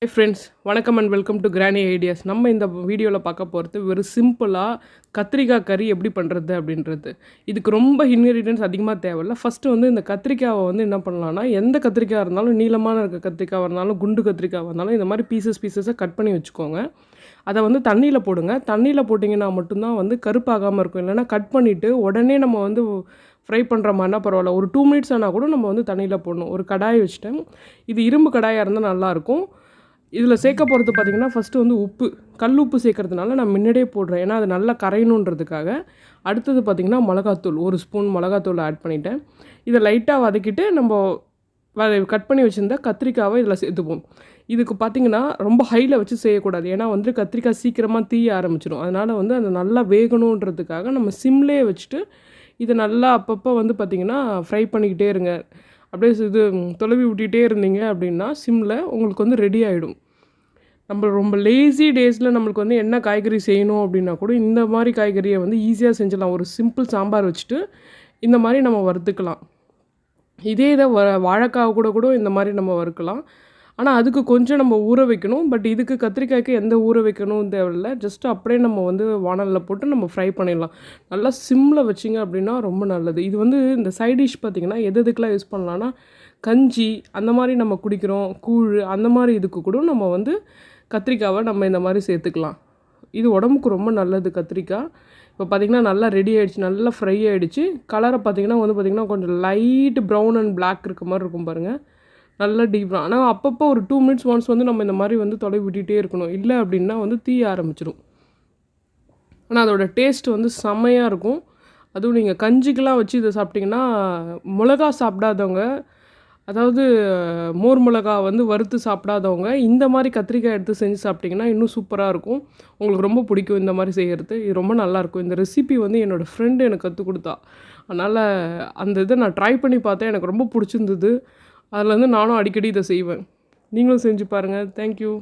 Hi friends, வணக்கம் and welcome to granny ideas. நம்ம இந்த வீடியோவில் பார்க்க போகிறது வெறும் சிம்பிளாக கத்திரிக்காய் கறி எப்படி பண்ணுறது அப்படின்றது. இதுக்கு ரொம்ப இன்க்ரீடியன்ஸ் அதிகமாக தேவையில்லை. ஃபஸ்ட்டு வந்து இந்த கத்திரிக்காவை வந்து என்ன பண்ணலான்னா, எந்த கத்திரிக்காய் இருந்தாலும், நீளமான இருக்க கத்திரிக்காய் இருந்தாலும், குண்டு கத்திரிக்காய் இருந்தாலும், இந்த மாதிரி பீசஸாக கட் பண்ணி வச்சுக்கோங்க. அதை வந்து தண்ணியில் போடுங்க. தண்ணியில் போட்டிங்கன்னா மட்டும்தான் வந்து கருப்பாகாமல் இருக்கும். இல்லைனா கட் பண்ணிவிட்டு உடனே நம்ம வந்து ஃப்ரை பண்ணுற மாதிரினா பரவாயில்ல, ஒரு 2 மினிட்ஸ் ஆனால் கூட நம்ம வந்து தண்ணியில் போடணும். ஒரு கடாய் வச்சுட்டேன். இது இரும்பு கடாயாக இருந்தால் நல்லாயிருக்கும். இதில் சேர்க்க போகிறது பார்த்திங்கன்னா, ஃபஸ்ட்டு வந்து உப்பு, கல் உப்பு சேர்க்கறதுனால நான் முன்னாடியே போடுறேன், ஏன்னா அது நல்லா கரையணுன்றதுக்காக. அடுத்தது பார்த்திங்கன்னா மிளகாத்தூள், 1 ஸ்பூன் மிளகாத்தூள் ஆட் பண்ணிவிட்டேன். இதை லைட்டாக வதக்கிட்டு நம்ம கட் பண்ணி வச்சுருந்தா கத்திரிக்காவை இதில் சேர்த்துப்போம். இதுக்கு பார்த்திங்கன்னா ரொம்ப ஹையில் வச்சு செய்யக்கூடாது, ஏன்னா வந்து கத்திரிக்காய் சீக்கிரமாக தீய ஆரம்பிச்சிடும். அதனால் வந்து அது நல்லா வேகணுன்றதுக்காக நம்ம சிம்லேயே வச்சுட்டு இதை நல்லா அப்பப்போ வந்து பார்த்திங்கன்னா ஃப்ரை பண்ணிக்கிட்டே இருங்க. அப்படியே இது தொலைவி விட்டுகிட்டே இருந்தீங்க அப்படின்னா சிம்மில் உங்களுக்கு வந்து ரெடி ஆகிடும். நம்ம ரொம்ப லேசி டேஸில் நம்மளுக்கு வந்து என்ன காய்கறி செய்யணும் அப்படின்னா கூட இந்த மாதிரி காய்கறியை வந்து ஈஸியாக செஞ்சிடலாம். ஒரு சிம்பிள் சாம்பார் வச்சுட்டு இந்த மாதிரி நம்ம வறுத்துக்கலாம். இதே இதை வாழைக்காய் கூட இந்த மாதிரி நம்ம வறுக்கலாம். ஆனால் அதுக்கு கொஞ்சம் நம்ம ஊற வைக்கணும். பட் இதுக்கு கத்திரிக்காய்க்கு எந்த ஊற வைக்கணும் தேவையில்லை. ஜஸ்ட்டு அப்படியே நம்ம வந்து வானலில் போட்டு நம்ம ஃப்ரை பண்ணிடலாம். நல்லா சிம்மில் வச்சிங்க அப்படின்னா ரொம்ப நல்லது. இது வந்து இந்த சைட் டிஷ் பார்த்திங்கன்னா எதுக்கெலாம் யூஸ் பண்ணலான்னா, கஞ்சி அந்த மாதிரி நம்ம குடிக்கிறோம், கூழ் அந்த மாதிரி இதுக்கு கூட நம்ம வந்து கத்திரிக்காவை நம்ம இந்த மாதிரி சேர்த்துக்கலாம். இது உடம்புக்கு ரொம்ப நல்லது கத்திரிக்காய். இப்போ பார்த்திங்கன்னா நல்லா ரெடி ஆகிடுச்சு, நல்லா ஃப்ரை ஆகிடுச்சு. கலரை பார்த்திங்கன்னா வந்து பார்த்திங்கன்னா கொஞ்சம் லைட் ப்ரௌன் அண்ட் பிளாக் இருக்க மாதிரி இருக்கும் பாருங்கள், நல்லா டீப்ராக. ஆனால் அப்பப்போ ஒரு 2 மினிட்ஸ் ஒன்ஸ் வந்து நம்ம இந்த மாதிரி வந்து தொலை விட்டுகிட்டே இருக்கணும். இல்லை அப்படின்னா வந்து தீய ஆரம்பிச்சிடும். ஆனால் அதோடய டேஸ்ட் வந்து செம்மையாக இருக்கும். அதுவும் நீங்கள் கஞ்சிக்கெலாம் வச்சு இதை சாப்பிட்டிங்கன்னா, மிளகா சாப்பிடாதவங்க, அதாவது மோர் மிளகா வந்து வறுத்து சாப்பிடாதவங்க இந்த மாதிரி கத்திரிக்காய் எடுத்து செஞ்சு சாப்பிட்டிங்கன்னா இன்னும் சூப்பராக இருக்கும். உங்களுக்கு ரொம்ப பிடிக்கும் இந்த மாதிரி செய்கிறது. இது ரொம்ப நல்லாயிருக்கும். இந்த ரெசிபி வந்து என்னோடய ஃப்ரெண்டு எனக்கு கற்றுக் கொடுத்தா. அதனால் அந்த இதை நான் ட்ரை பண்ணி பார்த்தேன், எனக்கு ரொம்ப பிடிச்சிருந்தது. அதில் வந்து நானும் அடிக்கடி இதை செய்வேன். நீங்களும் செஞ்சு பாருங்கள். தேங்க்யூ.